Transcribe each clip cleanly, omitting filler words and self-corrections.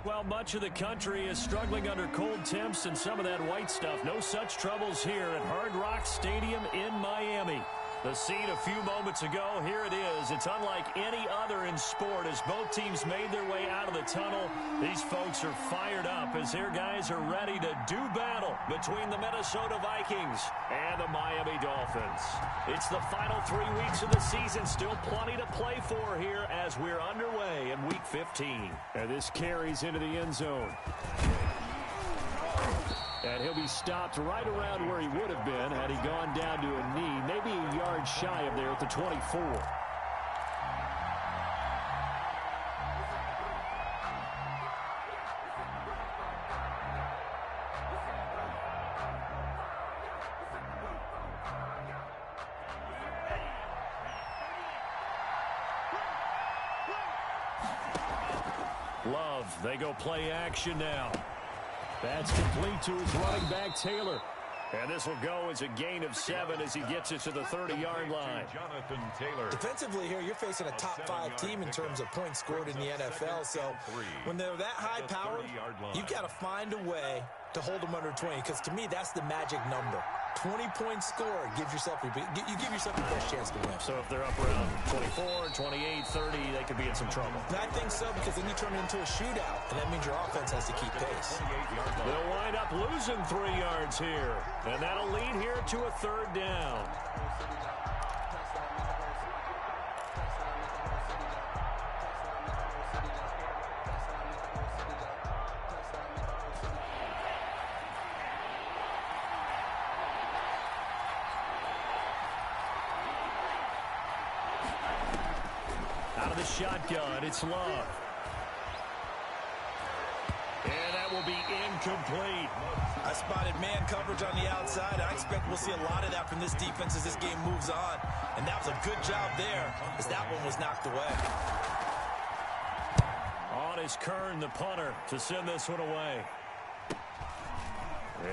Well, much of the country is struggling under cold temps and some of that white stuff. No such troubles here at Hard Rock Stadium in Miami. The scene a few moments ago, here it is. It's unlike any other in sport as both teams made their way out of the tunnel. These folks are fired up as their guys are ready to do battle between the Minnesota Vikings and the Miami Dolphins. It's the final 3 weeks of the season. Still plenty to play for here as we're underway in Week 15. And this carries into the end zone. And he'll be stopped right around where he would have been had he gone down to a knee, maybe a yard shy of there at the 24. Love, they go play action now. That's complete to his running back, Taylor. And this will go as a gain of 7 as he gets it to the 30-yard line. Jonathan Taylor. Defensively here, you're facing a top-5 team in terms of points scored in the NFL. So when they're that high-powered, you've got to find a way to hold them under 20. Because to me, that's the magic number. 20 points scored gives yourself you give yourself the best chance to win. So if they're up around 24, 28, 30, they could be in some trouble. And I think so, because then you turn it into a shootout, and that means your offense has to keep pace. They'll wind up losing 3 yards here, and that'll lead here to a 3rd down. Shotgun, it's Love. And that will be incomplete. I spotted man coverage on the outside. I expect we'll see a lot of that from this defense as this game moves on. And that was a good job there as that one was knocked away. On is Kern, the punter, to send this one away.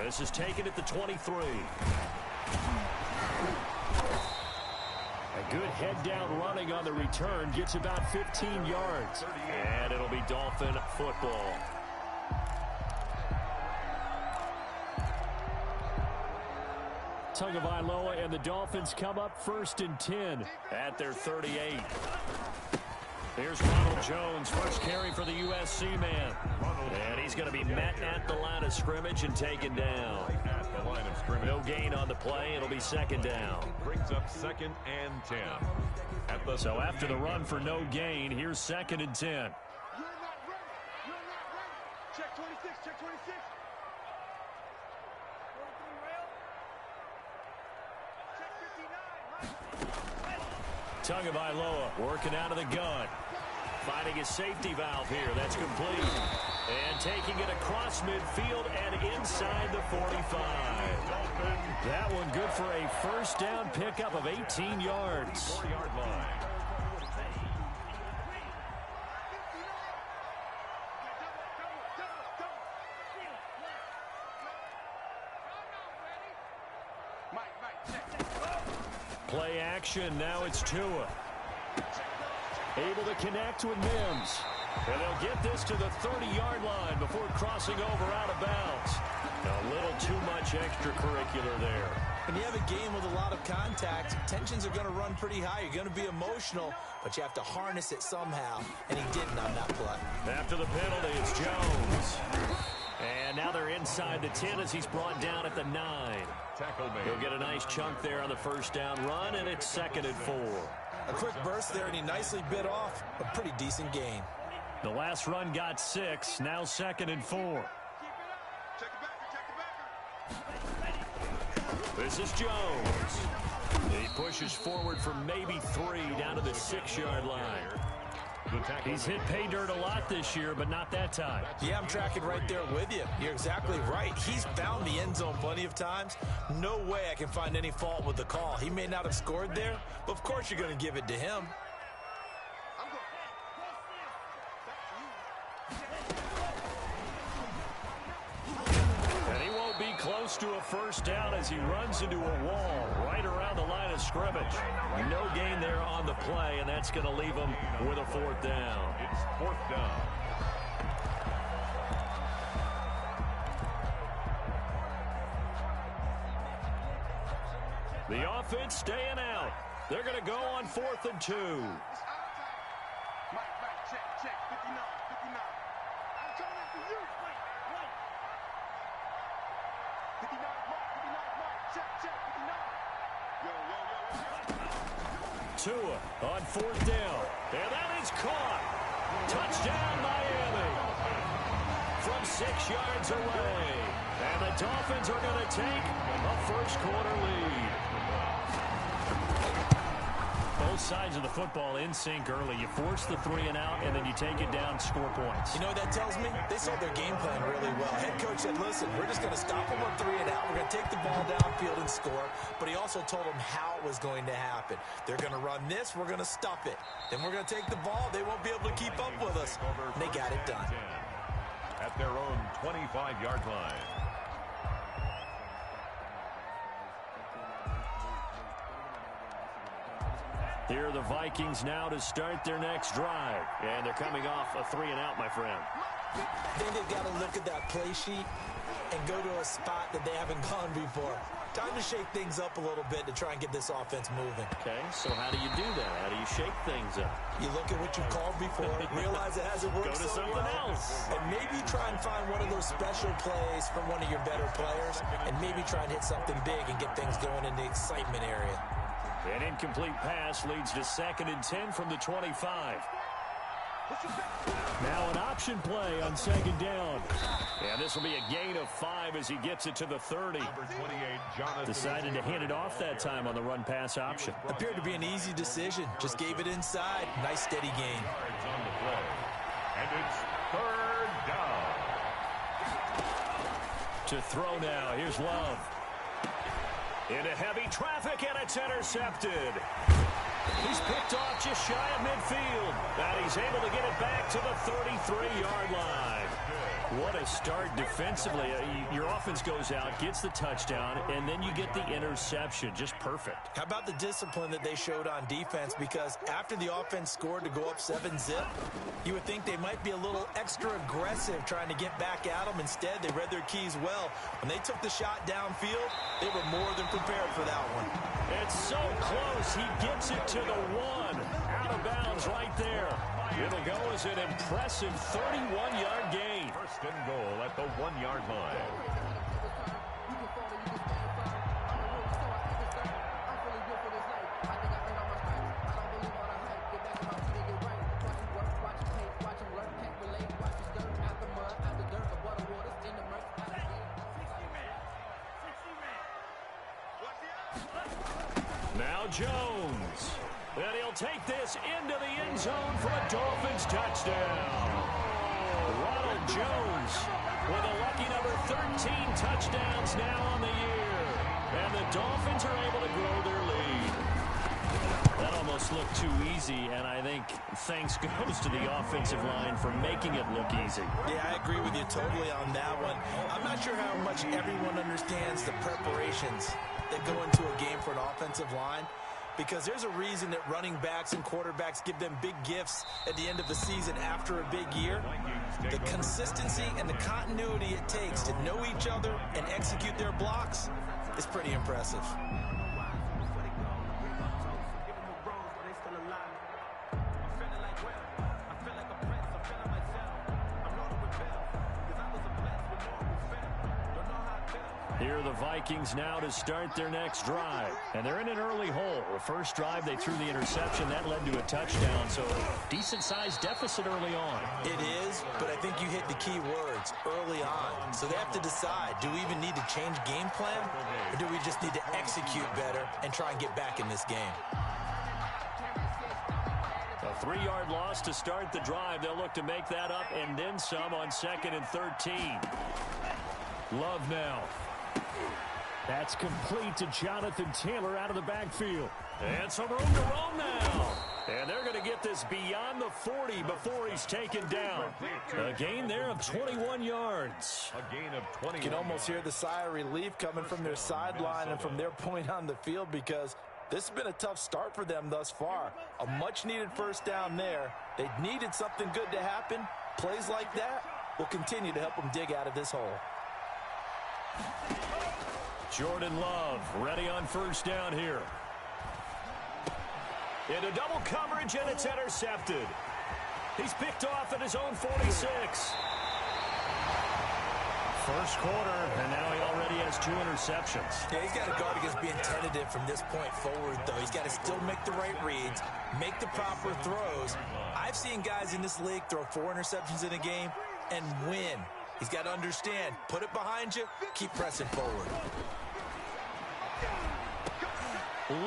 This is taken at the 23. A good head-down running on the return gets about 15 yards. And it'll be Dolphin football. Tagovailoa and the Dolphins come up 1st and 10 at their 38. Here's Ronald Jones, first carry for the USC man. And he's going to be met at the line of scrimmage and taken down. No gain on the play. It'll be 2nd down. Brings up 2nd and 10. So after the run for no gain, here's 2nd and 10. You're not ready. You're not ready. Check 26. Check 26. Check 59. Tagovailoa working out of the gun. Finding his safety valve here. That's complete. And taking it across midfield and inside the 45. That one good for a 1st down pickup of 18 yards. 4-yard line. Play action. Now it's Tua. Able to connect with Mims. And they'll get this to the 30-yard line before crossing over out of bounds. A little too much extracurricular there. When you have a game with a lot of contact, tensions are going to run pretty high. You're going to be emotional, but you have to harness it somehow. And he didn't on that play. After the penalty, it's Jones. And now they're inside the 10 as he's brought down at the 9. He'll get a nice chunk there on the 1st down run, and it's 2nd and 4. A quick burst there, and he nicely bit off a pretty decent gain. The last run got 6, now 2nd and 4. This is Jones. He pushes forward for maybe 3 down to the 6-yard line. He's hit pay dirt a lot this year, but not that time. Yeah, I'm tracking right there with you. You're exactly right. He's found the end zone plenty of times. No way I can find any fault with the call. He may not have scored there, but of course you're going to give it to him. And he won't be close to a 1st down as he runs into a wall right around the line of scrimmage. No gain there on the play, and that's going to leave him with a 4th down. It's 4th down. offense staying out. They're going to go on 4th and 2. Mike, check. 59. I'm coming after you. Wait. 59, Mike. Check. 59. Yo. Tua on 4th down. And that is caught. Touchdown, Miami. From 6 yards away. And the Dolphins are going to take a first-quarter lead. Both sides of the football in sync early. You force the 3 and out, and then you take it down, score points. You know what that tells me? They saw their game plan really well. Head coach said, listen, we're just going to stop them on 3 and out. We're going to take the ball downfield and score. But he also told them how it was going to happen. They're going to run this. We're going to stop it. Then we're going to take the ball. They won't be able to keep up with us. And they got it done. At their own 25-yard line. Here are the Vikings now to start their next drive. And they're coming off a 3 and out, my friend. I think they've got to look at that play sheet and go to a spot that they haven't gone before. Time to shake things up a little bit to try and get this offense moving. Okay, so how do you do that? How do you shake things up? You look at what you called before, realize it hasn't worked Go to so something well, else. and maybe try and find one of those special plays from one of your better players, and maybe try and hit something big and get things going in the excitement area. An incomplete pass leads to 2nd and 10 from the 25. Now an option play on 2nd down. And this will be a gain of 5 as he gets it to the 30. Decided to hand it off that time on the run-pass option. Appeared to be an easy decision. Just gave it inside. Nice steady gain. And it's 3rd down. To throw now. Here's Love. Into heavy traffic, and it's intercepted. He's picked off just shy of midfield. And he's able to get it back to the 33-yard line. What a start defensively. Your offense goes out, gets the touchdown, and then you get the interception. Just perfect. How about the discipline that they showed on defense? Because after the offense scored to go up 7-zip, you would think they might be a little extra aggressive trying to get back at them. Instead, they read their keys well. When they took the shot downfield, they were more than prepared for that one. It's so close. He gets it to the 1. Out of bounds right there. It'll go as an impressive 31-yard gain. 1st and goal at the 1-yard line. Now Jones. And he'll take this into the end zone for a Dolphins touchdown. Ronald Jones with a lucky number 13 touchdowns now on the year. And the Dolphins are able to grow their lead. That almost looked too easy, and I think thanks goes to the offensive line for making it look easy. Yeah, I agree with you totally on that one. I'm not sure how much everyone understands the preparations that go into a game for an offensive line, because there's a reason that running backs and quarterbacks give them big gifts at the end of the season after a big year. The consistency and the continuity it takes to know each other and execute their blocks is pretty impressive. Here are the Vikings now to start their next drive. And they're in an early hole. The first drive, they threw the interception. That led to a touchdown. So decent-sized deficit early on. It is, but I think you hit the key words, early on. So they have to decide, do we even need to change game plan? Or do we just need to execute better and try and get back in this game? A 3-yard loss to start the drive. They'll look to make that up and then some on 2nd and 13. Love now. That's complete to Jonathan Taylor out of the backfield. And some room to roam now. And they're going to get this beyond the 40 before he's taken down. A gain there of 21 yards. A gain of 20. You can almost hear the sigh of relief coming from their sideline and from their point on the field, because this has been a tough start for them thus far. A much-needed first down there. They needed something good to happen. Plays like that will continue to help them dig out of this hole. Jordan Love ready on first down here. Into double coverage, and it's intercepted. He's picked off at his own 46. First quarter, and now he already has 2 interceptions. Yeah, he's got to guard against being tentative from this point forward, though. He's got to still make the right reads, make the proper throws. I've seen guys in this league throw 4 interceptions in a game and win. He's got to understand, put it behind you, keep pressing forward.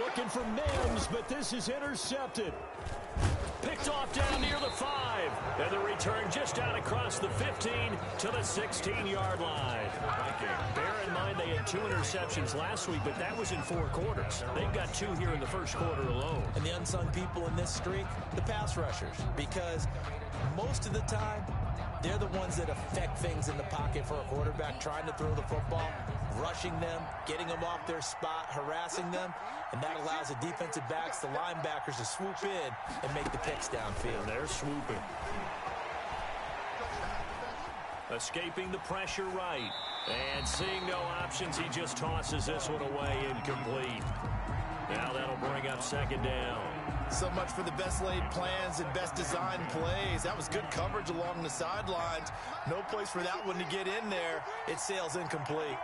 Looking for Mims, but this is intercepted. Picked off down near the 5. And the return just out across the 15 to the 16-yard line. Bear in mind they had 2 interceptions last week, but that was in 4 quarters. They've got 2 here in the first quarter alone. And the unsung people in this streak, the pass rushers, because most of the time, they're the ones that affect things in the pocket for a quarterback trying to throw the football, rushing them, getting them off their spot, harassing them, and that allows the defensive backs, the linebackers to swoop in and make the picks downfield. And they're swooping. Escaping the pressure right. And seeing no options, he just tosses this one away incomplete. Now that'll bring up second down. So much for the best laid plans and best designed plays. That was good coverage along the sidelines. No place for that one to get in there. It sails incomplete.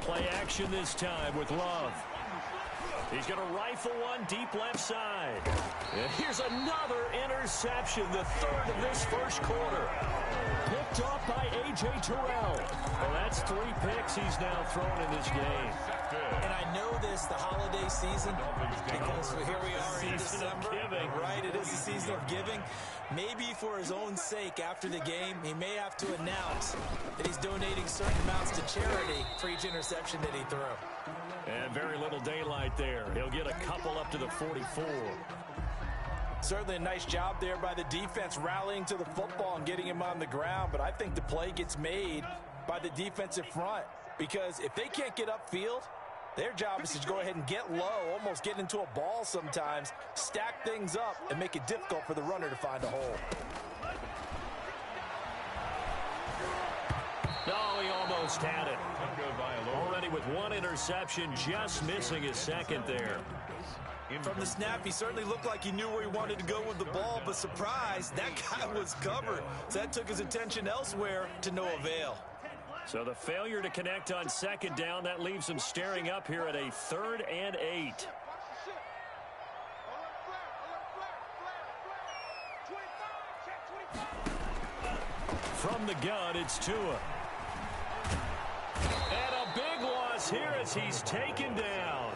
Play action this time with Love. He's going to rifle one deep left side. And here's another interception, the 3rd of this first quarter. Picked off by A.J. Terrell. Well, that's 3 picks he's now thrown in this game. And I know this, the holiday season, because here we are in December. Right, it is the season of giving. Maybe for his own sake, after the game, he may have to announce that he's donating certain amounts to charity for each interception that he threw. And very little daylight there. He'll get a couple up to the 44. Certainly a nice job there by the defense rallying to the football and getting him on the ground, but I think the play gets made by the defensive front because if they can't get upfield, their job is to go ahead and get low, almost get into a ball sometimes, stack things up, and make it difficult for the runner to find a hole. Oh, he almost had it. Already with 1 interception, just missing his second there. From the snap, he certainly looked like he knew where he wanted to go with the ball, but surprise, that guy was covered. So that took his attention elsewhere to no avail. So the failure to connect on second down, that leaves him staring up here at a 3rd and 8. From the gun, it's Tua. And a big loss here as he's taken down.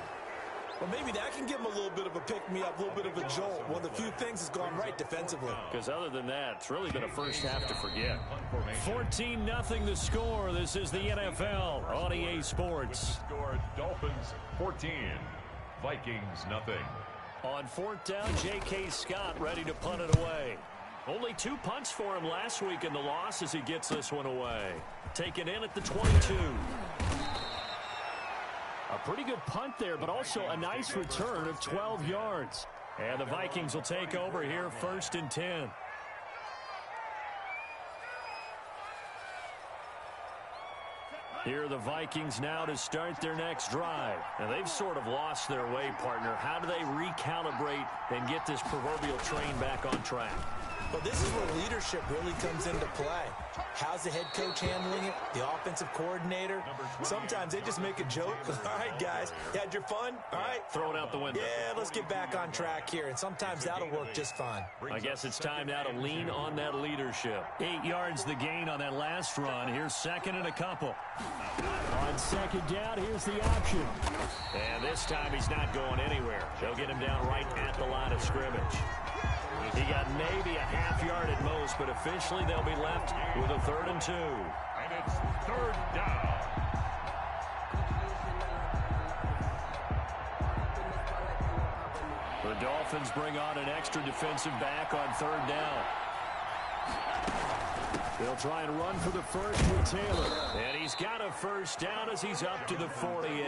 Well, maybe that can give him a little bit of a pick-me-up, a little bit of a jolt. One of the few things has gone right defensively. Because other than that, it's really been a first half to forget. 14-0 the score. This is the NFL on EA Sports. Score Dolphins 14, Vikings nothing. On 4th down, J.K. Scott ready to punt it away. Only 2 punts for him last week in the loss as he gets this one away. Taken in at the 22. A pretty good punt there, but also a nice return of 12 yards. And the Vikings will take over here 1st and 10. Here are the Vikings now to start their next drive. And they've sort of lost their way, partner. How do they recalibrate and get this proverbial train back on track? Well, this is where leadership really comes into play. How's the head coach handling it? The offensive coordinator? Sometimes they just make a joke. All right, guys, you had your fun? All right. Throw it out the window. Yeah, let's get back on track here. And sometimes that'll work just fine. I guess it's time now to lean on that leadership. 8 yards the gain on that last run. Here's 2nd and a couple. On 2nd down, here's the option. And this time he's not going anywhere. They'll get him down right at the line of scrimmage. He got maybe a half yard at most, but officially they'll be left with a 3rd and 2. And it's 3rd down. The Dolphins bring on an extra defensive back on 3rd down. They'll try and run for the first with Taylor. And he's got a first down as he's up to the 48.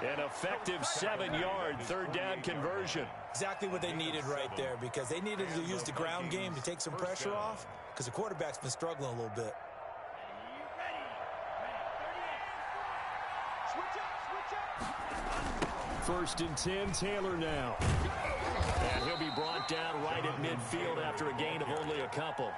An effective 7-yard third down conversion. Exactly what they needed right there, because they needed to use the ground game to take some pressure off, because the quarterback's been struggling a little bit. First and 10, Taylor now. And he'll be brought down right at midfield after a gain of only a couple.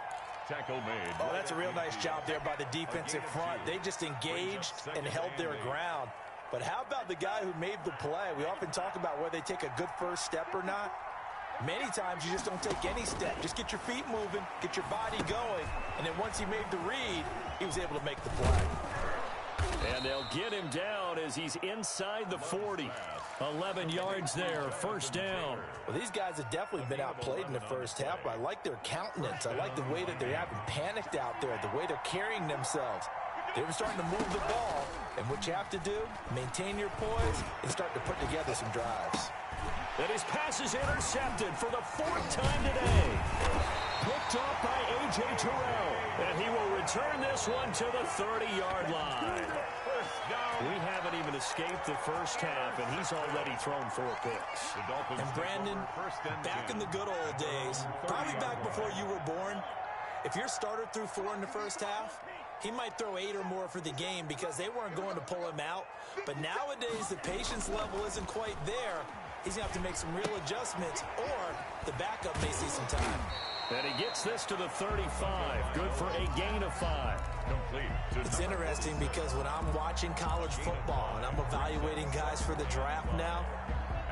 Tackle made. Oh, that's a real nice job there by the defensive front. They just engaged and held their ground. But how about the guy who made the play? We often talk about whether they take a good first step or not. Many times you just don't take any step. Just get your feet moving, get your body going, and then once he made the read, he was able to make the play. And they'll get him down as he's inside the 40. 11 yards there, first down. Well, these guys have definitely been outplayed in the first half, but I like their countenance. I like the way that they haven't panicked out there, the way they're carrying themselves. They're starting to move the ball, and what you have to do, maintain your poise and start to put together some drives. And his pass is intercepted for the 4th time today. Picked off by A.J. Terrell. And he will return this one to the 30-yard line. We haven't even escaped the first half, and he's already thrown 4 picks. And Brandon, back in the good old days, probably back before you were born, if your starter threw 4 in the first half, he might throw 8 or more for the game because they weren't going to pull him out. But nowadays, the patience level isn't quite there. He's going to have to make some real adjustments, or the backup may see some time. And he gets this to the 35. Good for a gain of 5. Complete. It's interesting because when I'm watching college football and I'm evaluating guys for the draft now,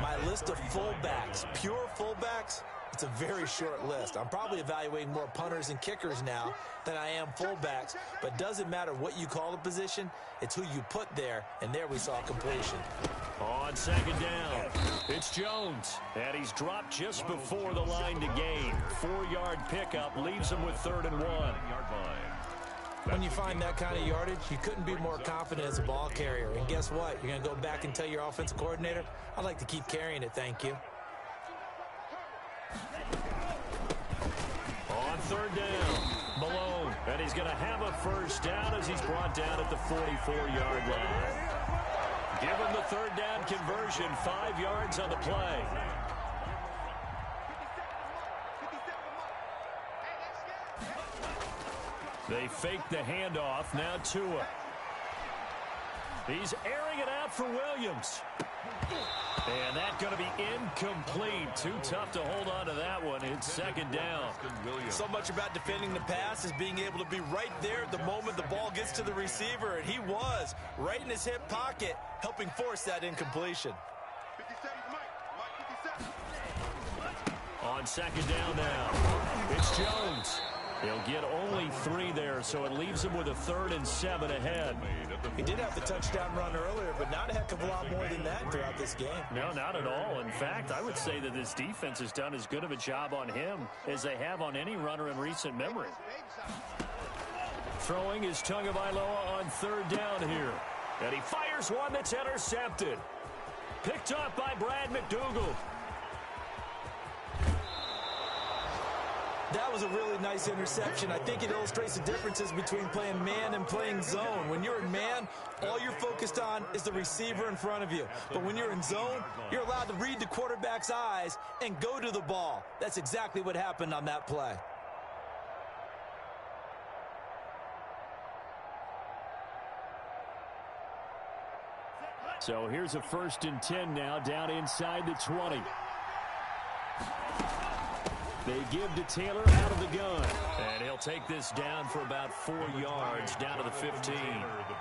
my list of fullbacks, pure fullbacks, it's a very short list. I'm probably evaluating more punters and kickers now than I am fullbacks, but it doesn't matter what you call the position, it's who you put there, and there we saw completion. On second down, it's Jones, and he's dropped just before the line to gain. 4-yard pickup leaves him with 3rd and 1. When you find that kind of yardage, you couldn't be more confident as a ball carrier. And guess what? You're going to go back and tell your offensive coordinator, I'd like to keep carrying it, thank you. On 3rd down, Malone, and he's going to have a first down as he's brought down at the 44-yard line. Give him the 3rd down conversion, 5 yards on the play. They fake the handoff, now Tua. He's airing it out for Williams. And that's going to be incomplete. Too tough to hold on to that one. It's 2nd down. So much about defending the pass is being able to be right there at the moment the ball gets to the receiver. And he was right in his hip pocket, helping force that incompletion. 57, Mike 57. On 2nd down now, it's Jones. He'll get only 3 there, so it leaves him with a 3rd and 7 ahead. He did have the touchdown run earlier, but not a heck of a lot more than that throughout this game. No, not at all. In fact, I would say that this defense has done as good of a job on him as they have on any runner in recent memory. Throwing is Tagovailoa on 3rd down here. And he fires one that's intercepted. Picked up by Brad McDougal. That was a really nice interception. I think it illustrates the differences between playing man and playing zone. When you're in man, all you're focused on is the receiver in front of you. But when you're in zone, you're allowed to read the quarterback's eyes and go to the ball. That's exactly what happened on that play. So here's a 1st and 10 now, down inside the 20. They give to Taylor out of the gun. And he'll take this down for about 4 yards, down to the 15.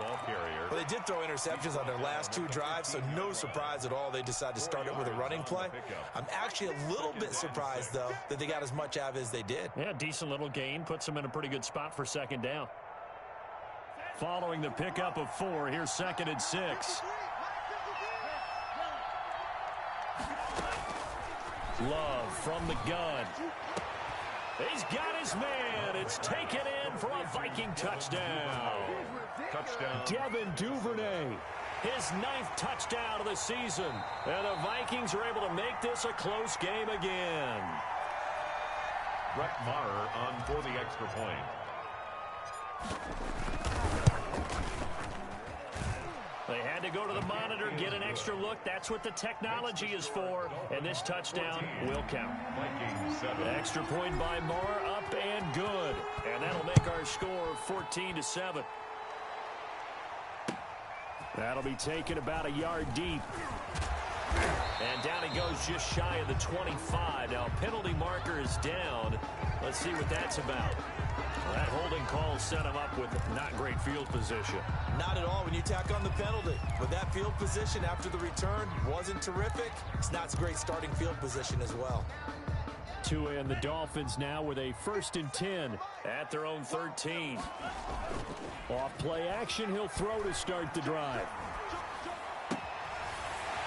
Well, they did throw interceptions on their last 2 drives, so no surprise at all they decided to start it with a running play. I'm actually a little bit surprised, though, that they got as much out of it as they did. Yeah, decent little gain. Puts them in a pretty good spot for 2nd down. Following the pickup of 4, here's 2nd and 6. Love from the gun. He's got his man. It's taken in for a Viking touchdown. Devin Duvernay, his 9th touchdown of the season. And the Vikings are able to make this a close game again. Brett Maher on for the extra point. They had to go to the monitor, get an extra look. That's what the technology is for. And this touchdown will count. Extra point by Marr, up and good. And that'll make our score 14-7. That'll be taken about a yard deep. And down he goes just shy of the 25. Now, penalty marker is down. Let's see what that's about. Well, that holding call set him up with not great field position. Not at all when you tack on the penalty. But that field position after the return wasn't terrific. It's not a great starting field position as well. Tua and the Dolphins now with a 1st and 10 at their own 13. Off play action, he'll throw to start the drive.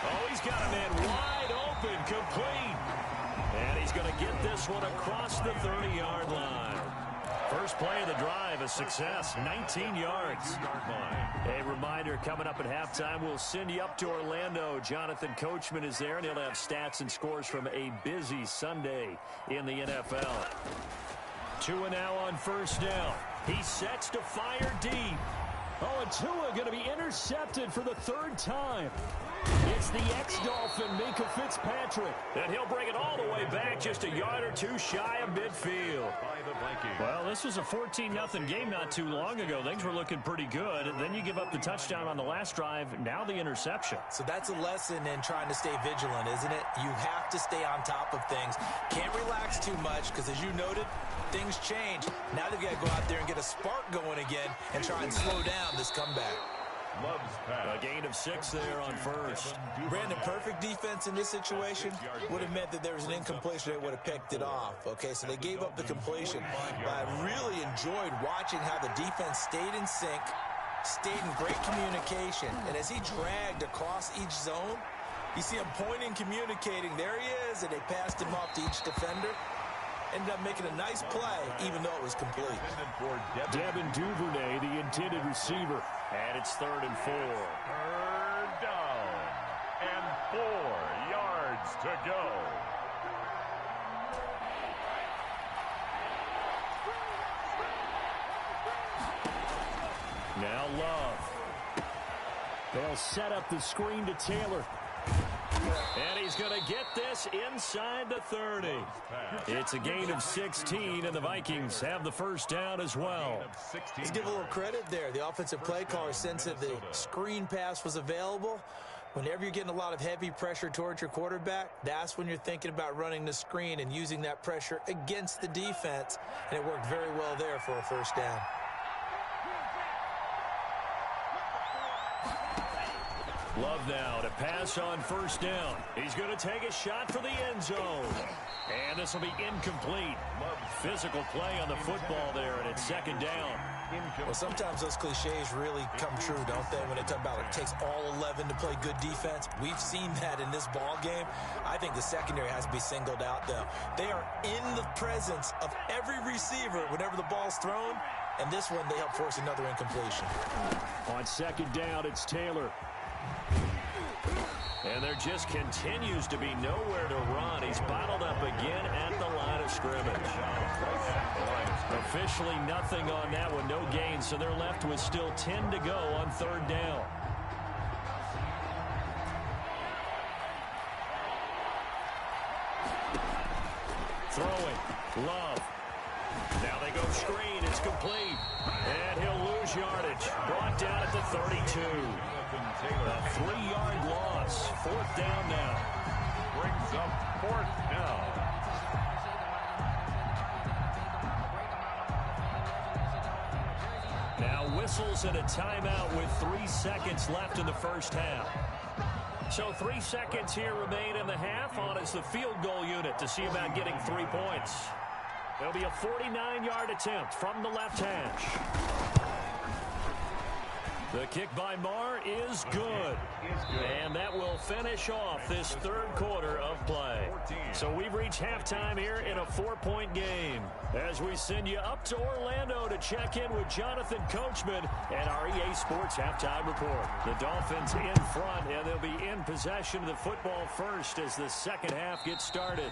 Oh, he's got a man wide open, complete. And he's going to get this one across the 30-yard line. First play of the drive, a success, 19 yards. A reminder, coming up at halftime, we'll send you up to Orlando. Jonathan Coachman is there, and he'll have stats and scores from a busy Sunday in the NFL. Tua now on 1st down. He sets to fire deep. Oh, and Tua going to be intercepted for the 3rd time. It's the ex-Dolphin, Minkah Fitzpatrick. And he'll bring it all the way back just a yard or two shy of midfield. Well, this was a 14-0 game not too long ago. Things were looking pretty good. And then you give up the touchdown on the last drive. Now the interception. So that's a lesson in trying to stay vigilant, isn't it? You have to stay on top of things. Can't relax too much because, as you noted, things change. Now they've got to go out there and get a spark going again and try and slow down this comeback. A gain of 6 there on 1st. Brandon, perfect defense in this situation would have meant that there was an incompletion. They would have picked it off. Okay, so they gave up the completion. But I really enjoyed watching how the defense stayed in sync, stayed in great communication. And as he dragged across each zone, you see him pointing, communicating. There he is, and they passed him off to each defender. Ended up making a nice play, even though it was complete. Devin Duvernay, the intended receiver. And it's 3rd and 4. 3rd down and 4 yards to go. Now Love. They'll set up the screen to Taylor. And he's going to get this inside the 30. It's a gain of 16, and the Vikings have the 1st down as well. Let's give a little credit there. The offensive play caller sensed that the screen pass was available. Whenever you're getting a lot of heavy pressure towards your quarterback, that's when you're thinking about running the screen and using that pressure against the defense. And it worked very well there for a 1st down. Love now to pass on 1st down. He's going to take a shot for the end zone. And this will be incomplete. Physical play on the football there, and it's 2nd down. Well, sometimes those cliches really come true, don't they, when they talk about it takes all 11 to play good defense. We've seen that in this ball game. I think the secondary has to be singled out, though. They are in the presence of every receiver whenever the ball's thrown, and this one they help force another incompletion. On 2nd down, it's Taylor. And there just continues to be nowhere to run. He's bottled up again at the line of scrimmage. Officially nothing on that one, no gain, so they're left with still 10 to go on 3rd down. Throwing, Love. Now they go screen, it's complete. And he'll lose yardage. Brought down at the 32. A 3-yard loss. 4th down now. Brings up 4th down. Now whistles and a timeout with 3 seconds left in the 1st half. So 3 seconds here remain in the half. On is the field goal unit to see about getting 3 points. There'll be a 49-yard attempt from the left hash. The kick by Marr is good. And that will finish off this 3rd quarter of play. So we've reached halftime here in a 4-point game. As we send you up to Orlando to check in with Jonathan Coachman and our EA Sports Halftime Report. The Dolphins in front, and they'll be in possession of the football first as the 2nd half gets started.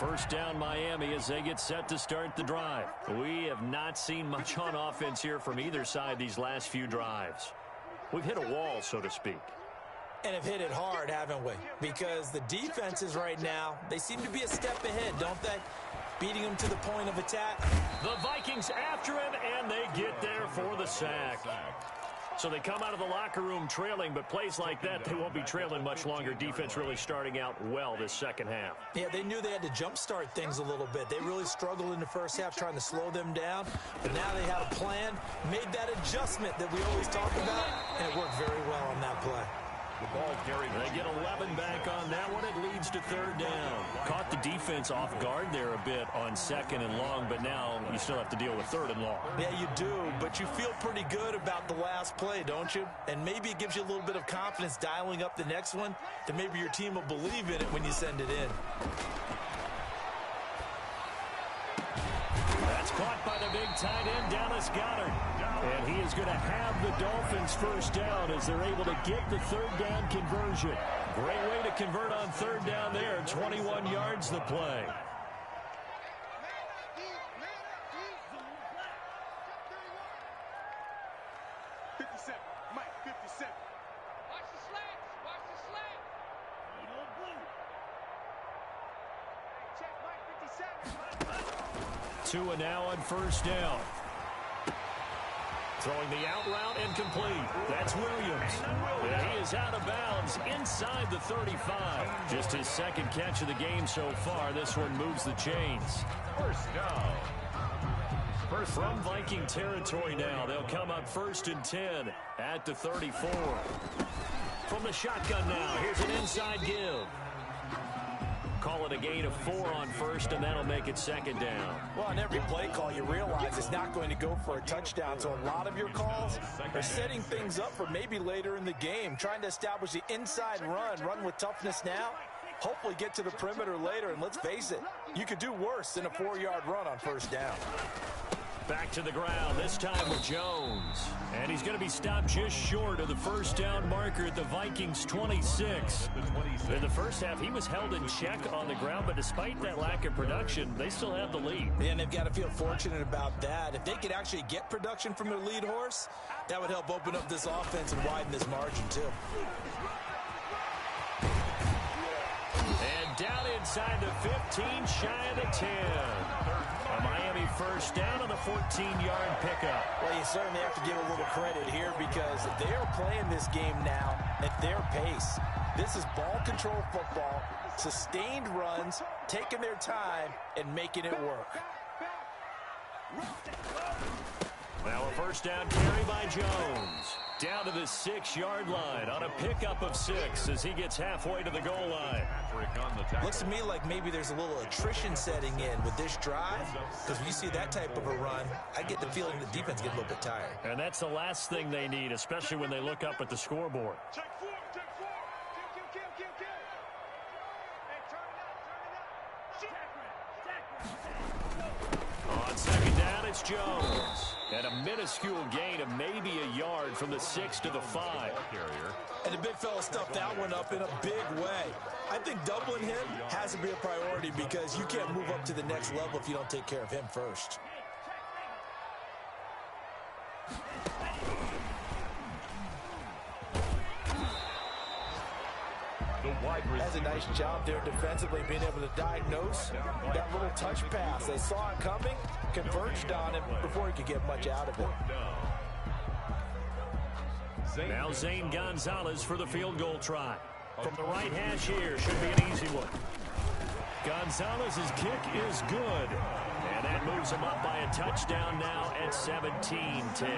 First down Miami as they get set to start the drive. We have not seen much on offense here from either side these last few drives. We've hit a wall, so to speak. And have hit it hard, haven't we? Because the defenses right now, they seem to be a step ahead, don't they? Beating them to the point of attack. The Vikings after him, and they get there for the sack. So they come out of the locker room trailing, but plays like that, they won't be trailing much longer. Defense really starting out well this second half. Yeah, they knew they had to jumpstart things a little bit. They really struggled in the first half trying to slow them down, but now they had a plan, made that adjustment that we always talk about, and it worked very well on that play. The ball carried. They get 11 back on that one. It leads to third down. Caught the defense off guard there a bit on second and long, but now you still have to deal with third and long. Yeah, you do, but you feel pretty good about the last play, don't you? And maybe it gives you a little bit of confidence dialing up the next one, that maybe your team will believe in it when you send it in. That's caught by the big tight end, Dallas Goedert. And he is going to have the Dolphins first down as they're able to get the third down conversion. Great way to convert on third down there. 21 yards the play. Mike, 57. Watch the slants. Watch the slant. Check Mike, 57. Tua now on first down. Throwing the out route incomplete. That's Williams. And he is out of bounds inside the 35. Just his second catch of the game so far. This one moves the chains. First down. From Viking territory now. They'll come up first and 10 at the 34. From the shotgun now. Here's an inside give. Call it a gain of 4 on first, and that'll make it second down. Well, on every play call, you realize it's not going to go for a touchdown. So a lot of your calls are setting things up for maybe later in the game, trying to establish the inside run with toughness now, hopefully get to the perimeter later. And let's face it, you could do worse than a 4-yard run on first down. Back to the ground, this time with Jones. And he's going to be stopped just short of the first down marker at the Vikings 26. In the first half, he was held in check on the ground, but despite that lack of production, they still have the lead. And they've got to feel fortunate about that. If they could actually get production from their lead horse, that would help open up this offense and widen this margin too. And down inside the 15, shy of the 10. A Miami first down on a 14-yard pickup. Well, you certainly have to give a little credit here because they are playing this game now at their pace. This is ball control football, sustained runs, taking their time, and making it work. Now a first down carry by Jones. Down to the 6-yard line on a pickup of 6 as he gets halfway to the goal line. Looks to me like maybe there's a little attrition setting in with this drive, because when you see that type of a run, I get the feeling the defense gets a little bit tired. And that's the last thing they need, especially when they look up at the scoreboard. Check 4, check 4. Kill. Hey, turn it up. On second down, it's Jones. And a minuscule gain of maybe a yard from the 6 to the 5. And the big fella stuffed that one up in a big way. I think doubling him has to be a priority because you can't move up to the next level if you don't take care of him first. That's a nice job there defensively, being able to diagnose that little touch pass. They saw it coming, converged on him before he could get much out of it. Now Zane Gonzalez for the field goal try. From the right hash here, should be an easy one. Gonzalez's kick is good. And that moves him up by a touchdown now at 17-10.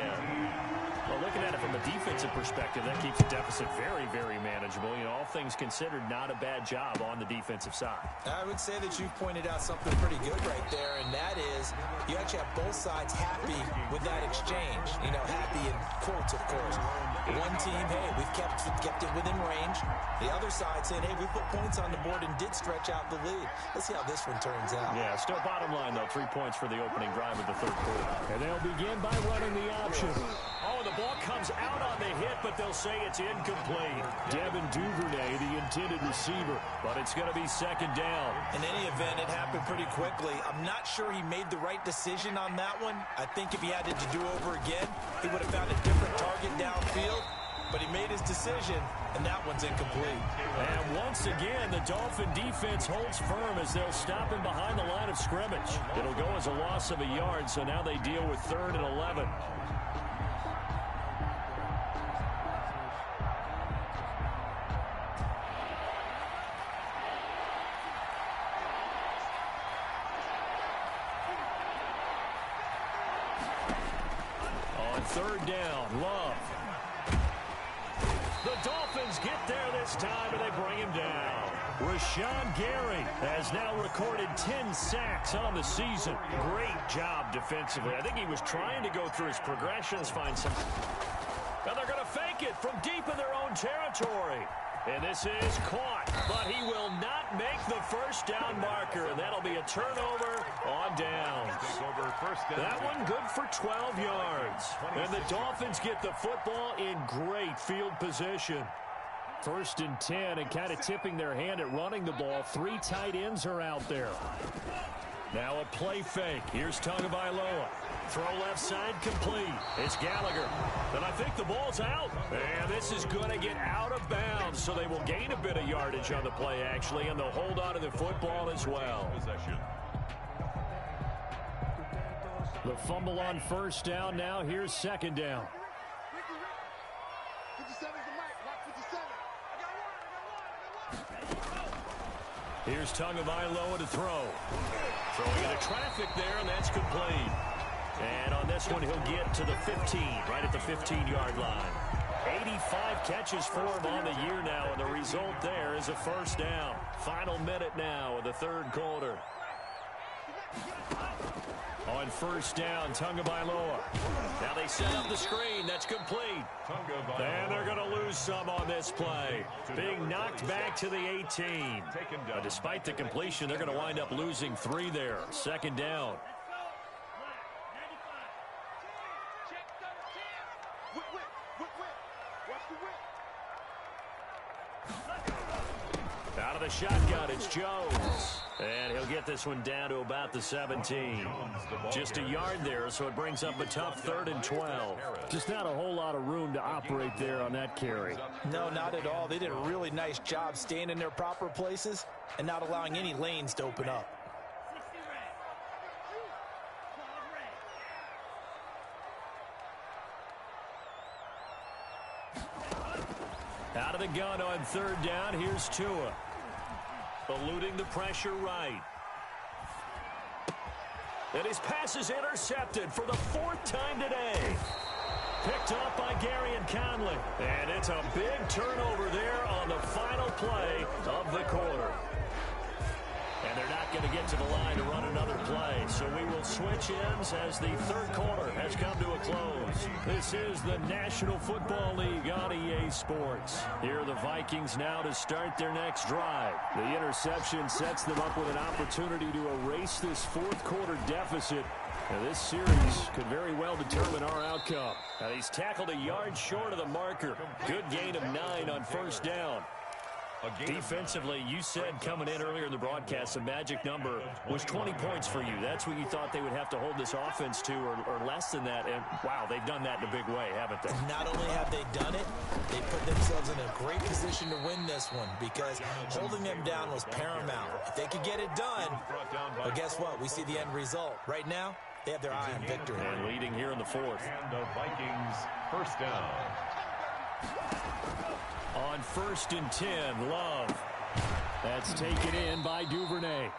Well, looking at it from a defensive perspective, that keeps the deficit very, very manageable. You know, all things considered, not a bad job on the defensive side. I would say that you've pointed out something pretty good right there, and that is you actually have both sides happy with that exchange. You know, happy in quotes, of course. One team, hey, we've kept it within range. The other side saying, hey, we put points on the board and did stretch out the lead. Let's see how this one turns out. Yeah, still bottom line, though. 3 points for the opening drive of the third quarter. And they'll begin by running the option. Oh, the the ball comes out on the hit, but they'll say it's incomplete. Devin Duvernay, the intended receiver, but it's going to be second down. In any event, it happened pretty quickly. I'm not sure he made the right decision on that one. I think if he had it to do over again, he would have found a different target downfield, but he made his decision, and that one's incomplete. And once again, the Dolphin defense holds firm as they'll stop him behind the line of scrimmage. It'll go as a loss of a yard, so now they deal with 3rd and 11. On 3rd down, Love. The Dolphins get there this time, and they bring him down. Rashawn Gary has now recorded 10 sacks on the season. Great job defensively. I think he was trying to go through his progressions, find some. Now they're going to fake it from deep in their own territory. And this is caught, but he will not make the first down marker. And that'll be a turnover on downs. That one good for 12 yards. And the Dolphins get the football in great field position. 1st and 10, and kind of tipping their hand at running the ball. 3 tight ends are out there. Now a play fake. Here's Tagovailoa. Throw left side complete. It's Gallagher. And I think the ball's out. And this is going to get out of bounds, so they will gain a bit of yardage on the play, actually, and they'll hold on to the football as well. The fumble on 1st down. Now here's 2nd down. 57 is the mic. Watch 57. Here's Tagovailoa to throw. Throwing into traffic there, and that's complete. And on this one, he'll get to the 15, right at the 15-yard line. 85 catches for him on the year now, and the result there is a 1st down. Final minute now of the 3rd quarter. On 1st down, Tagovailoa. Now they set up the screen. That's complete. And they're going to lose some on this play. Being knocked back to the 18. But despite the completion, they're going to wind up losing 3 there. 2nd down. Out of the shotgun, it's Jones. And he'll get this one down to about the 17. Just a yard there, so it brings up a tough 3rd and 12. Just not a whole lot of room to operate there on that carry. No, not at all. They did a really nice job staying in their proper places and not allowing any lanes to open up. Out of the gun on 3rd down, here's Tua. Eluding the pressure right. And his pass is intercepted for the 4th time today. Picked up by Gary and Conley. And it's a big turnover there on the final play of the quarter. And they're not going to get to the line to run another play. So we will switch ends as the 3rd quarter has come to a close. This is the National Football League on EA Sports. Here are the Vikings now to start their next drive. The interception sets them up with an opportunity to erase this 4th quarter deficit. Now this series could very well determine our outcome. Now he's tackled a yard short of the marker. Good gain of 9 on 1st down. Defensively, you said coming in earlier in the broadcast, the magic number was 20 points for you. That's what you thought they would have to hold this offense to, or less than that. And, wow, they've done that in a big way, haven't they? Not only have they done it, they put themselves in a great position to win this one because holding them down was paramount. If they could get it done, but guess what? We see the end result. Right now, they have their eye on victory. And leading here in the 4th. And the Vikings 1st down. On 1st and 10, Love. That's taken in by Duvernay.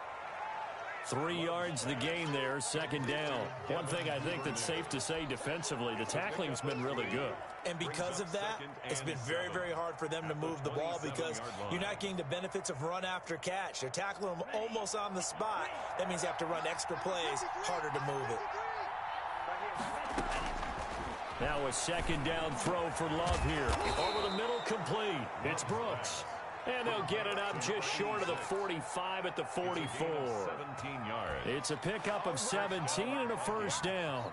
3 yards the gain there, 2nd down. One thing I think that's safe to say defensively, the tackling's been really good. And because of that, it's been very, very hard for them to move the ball because you're not getting the benefits of run after catch. They're tackling them almost on the spot. That means you have to run extra plays, harder to move it. Now a 2nd down throw for Love here. Over the middle, complete. It's Brooks. And they'll get it up just short of the 45 at the 44. 17 yards. It's a pickup of 17 and a 1st down.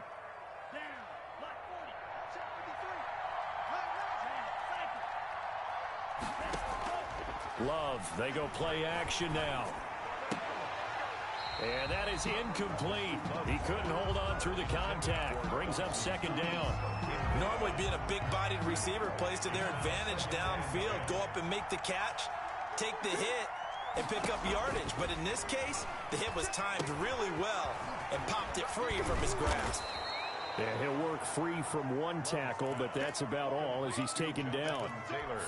Love, they go play action now. And that is incomplete. He couldn't hold on through the contact. Brings up second down. Normally being a big-bodied receiver plays to their advantage downfield. Go up and make the catch, take the hit, and pick up yardage. But in this case, the hit was timed really well and popped it free from his grasp. Yeah, he'll work free from one tackle, but that's about all as he's taken down.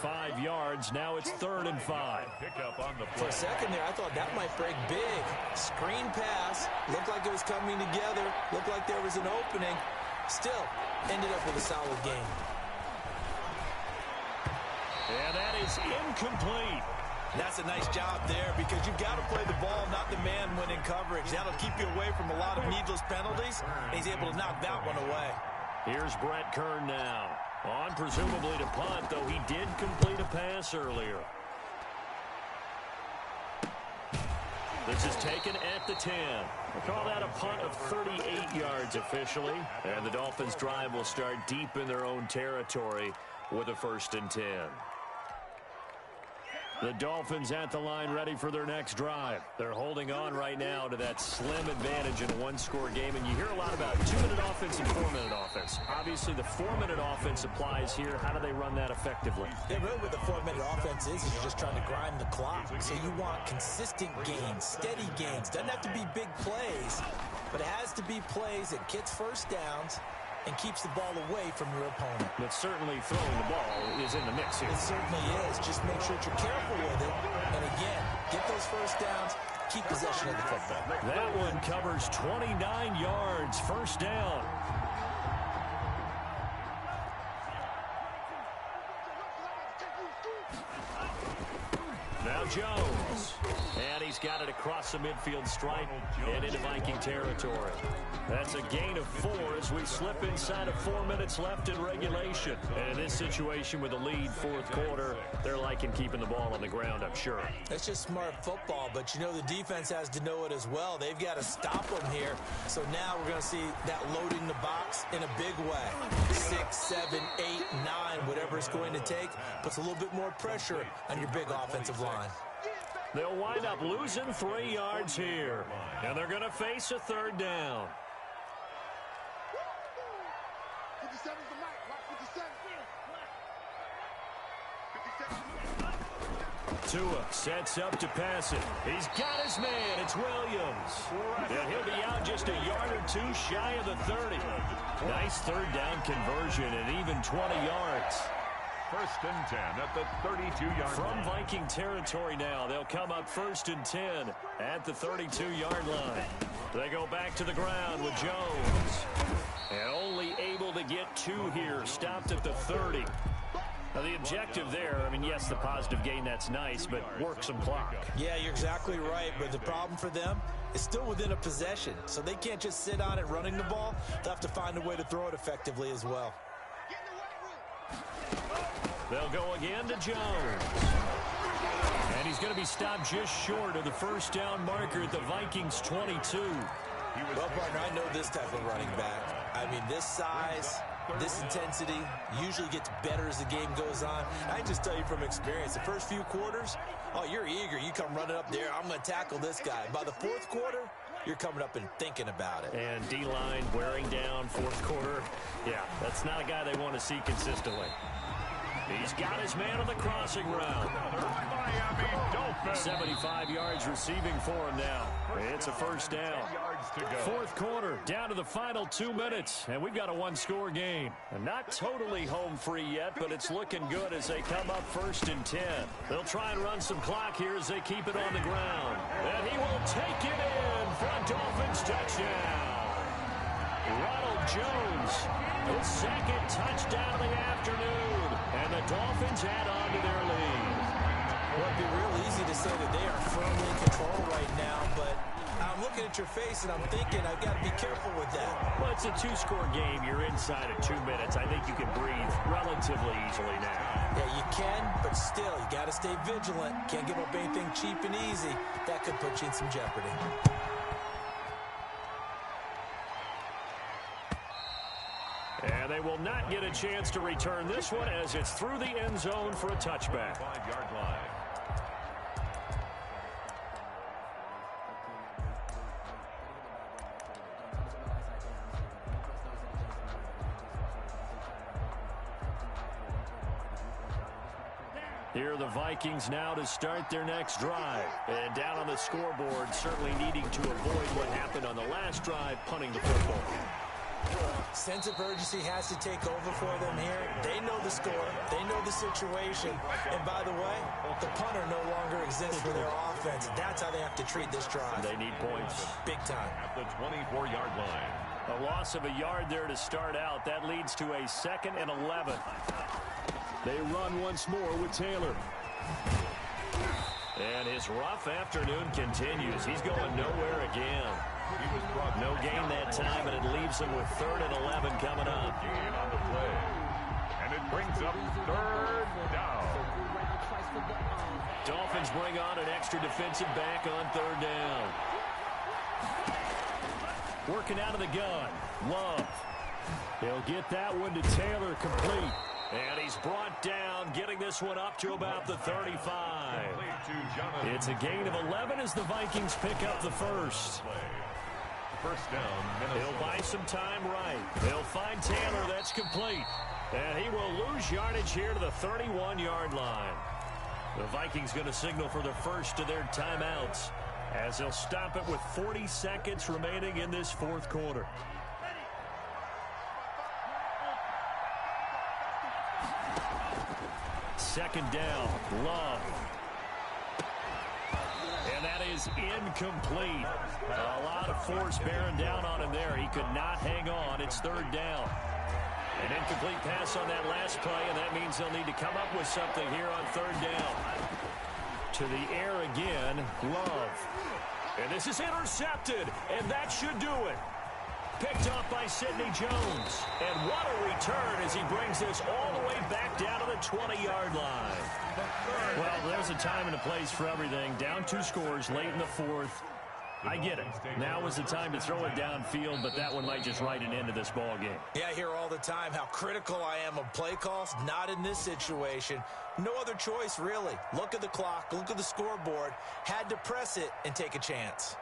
5 yards. Now it's 3rd and 5. For a second there, I thought that might break big. Screen pass. Looked like it was coming together. Looked like there was an opening. Still, ended up with a solid game. And that is incomplete. That's a nice job there because you've got to play the ball, not the man when in coverage. That'll keep you away from a lot of needless penalties, and he's able to knock that one away. Here's Brett Kern now. On presumably to punt, though he did complete a pass earlier. This is taken at the 10. We'll call that a punt of 38 yards officially. And the Dolphins' drive will start deep in their own territory with a 1st and 10. The Dolphins at the line ready for their next drive. They're holding on right now to that slim advantage in a one-score game. And you hear a lot about 2-minute offense and 4-minute offense. Obviously, the 4-minute offense applies here. How do they run that effectively? Yeah, really what the 4-minute offense is you're just trying to grind the clock. So you want consistent gains, steady gains. Doesn't have to be big plays, but it has to be plays that gets first downs and keeps the ball away from your opponent. But certainly throwing the ball is in the mix here. It certainly is. Just make sure that you're careful with it. And again, get those first downs, keep possession of the football. That one covers 29 yards, 1st down. Now Jones. And he's got it across the midfield stripe and into Viking territory. That's a gain of 4 as we slip inside of 4 minutes left in regulation. And in this situation with a lead 4th quarter, they're liking keeping the ball on the ground, I'm sure. That's just smart football, but you know the defense has to know it as well. They've got to stop them here. So now we're going to see that loading the box in a big way. 6, 7, 8, 9, whatever it's going to take, puts a little bit more pressure on your big offensive line. They'll wind up losing 3 yards here. And they're going to face a 3rd down. 57 is the mic. Mark 57. Tua sets up to pass it. He's got his man. It's Williams. And he'll be out just a yard or 2 shy of the 30. Nice 3rd down conversion and even 20 yards. 1st and 10 at the 32-yard From line. Viking territory now, they'll come up 1st and 10 at the 32-yard line. They go back to the ground with Jones. And only able to get 2 here, stopped at the 30. Now, the objective there, I mean, yes, the positive gain, that's nice, but work some clock. Yeah, you're exactly right, but the problem for them is still within a possession, so they can't just sit on it running the ball. They'll have to find a way to throw it effectively as well. They'll go again to Jones. And he's going to be stopped just short of the 1st down marker at the Vikings' 22. Well, partner, I know this type of running back. I mean, this size, this intensity usually gets better as the game goes on. I can just tell you from experience, the first few quarters, oh, you're eager. You come running up there, I'm going to tackle this guy. By the 4th quarter, you're coming up and thinking about it. And D-line wearing down 4th quarter. Yeah, that's not a guy they want to see consistently. He's got his man on the crossing route. 75 yards receiving for him now. It's a 1st down. 4th quarter, down to the final 2 minutes, and we've got a 1-score game. And not totally home free yet, but it's looking good as they come up 1st and 10. They'll try and run some clock here as they keep it on the ground. And he will take it in for a Dolphins touchdown. Ronald Jones, his 2nd touchdown of the afternoon. And the Dolphins add on to their lead. Well, it'd be real easy to say that they are firmly in control right now, but I'm looking at your face and I'm thinking I've got to be careful with that. Well, it's a 2-score game. You're inside of 2 minutes. I think you can breathe relatively easily now. Yeah, you can, but still, you got to stay vigilant. Can't give up anything cheap and easy. That could put you in some jeopardy. And they will not get a chance to return this one as it's through the end zone for a touchback. 5-yard line. Here are the Vikings now to start their next drive. And down on the scoreboard, certainly needing to avoid what happened on the last drive, punting the football. Sense of urgency has to take over for them here. They know the score. They know the situation. And by the way, the punter no longer exists for their offense. That's how they have to treat this drive. They need points. Big time. At the 24-yard line. A loss of a yard there to start out. That leads to a 2nd and 11. They run once more with Taylor. And his rough afternoon continues. He's going nowhere again. No gain that time, and it leaves him with 3rd and 11 coming up. Gain on the play. And it brings up 3rd down. Dolphins bring on an extra defensive back on 3rd down. Working out of the gun. Love. He'll get that one to Taylor complete. And he's brought down, getting this one up to about the 35. It's a gain of 11 as the Vikings pick up the first. First down, Minnesota. He'll buy some time right. They'll find Taylor. That's complete. And he will lose yardage here to the 31-yard line. The Vikings going to signal for the first of their timeouts as they'll stop it with 40 seconds remaining in this 4th quarter. Second down, Love. And that is incomplete. A lot of force bearing down on him there. He could not hang on. It's 3rd down. An incomplete pass on that last play, and that means they'll need to come up with something here on 3rd down. To the air again, Love. And this is intercepted, and that should do it. Picked off by Sidney Jones. And what a return as he brings this all the way back down to the 20-yard line. Well, there's a time and a place for everything. Down 2 scores late in the 4th. I get it. Now is the time to throw it downfield, but that one might just write an end to this ball game. Yeah, I hear all the time how critical I am of play calls. Not in this situation. No other choice, really. Look at the clock. Look at the scoreboard. Had to press it and take a chance.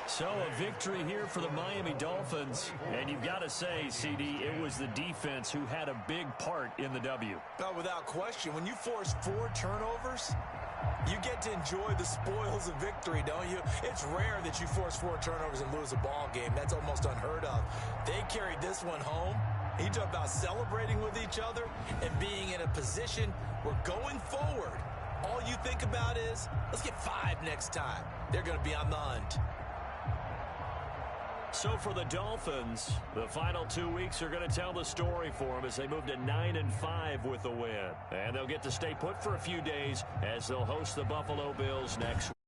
So a victory here for the Miami Dolphins. And you've got to say, CD, it was the defense who had a big part in the W. Oh, without question. When you force 4 turnovers, you get to enjoy the spoils of victory, don't you? It's rare that you force 4 turnovers and lose a ball game. That's almost unheard of. They carried this one home. You talk about celebrating with each other and being in a position where going forward, all you think about is, let's get 5 next time. They're going to be on the hunt. So for the Dolphins, the final 2 weeks are going to tell the story for them as they move to 9-5 with a win. And they'll get to stay put for a few days as they'll host the Buffalo Bills next week.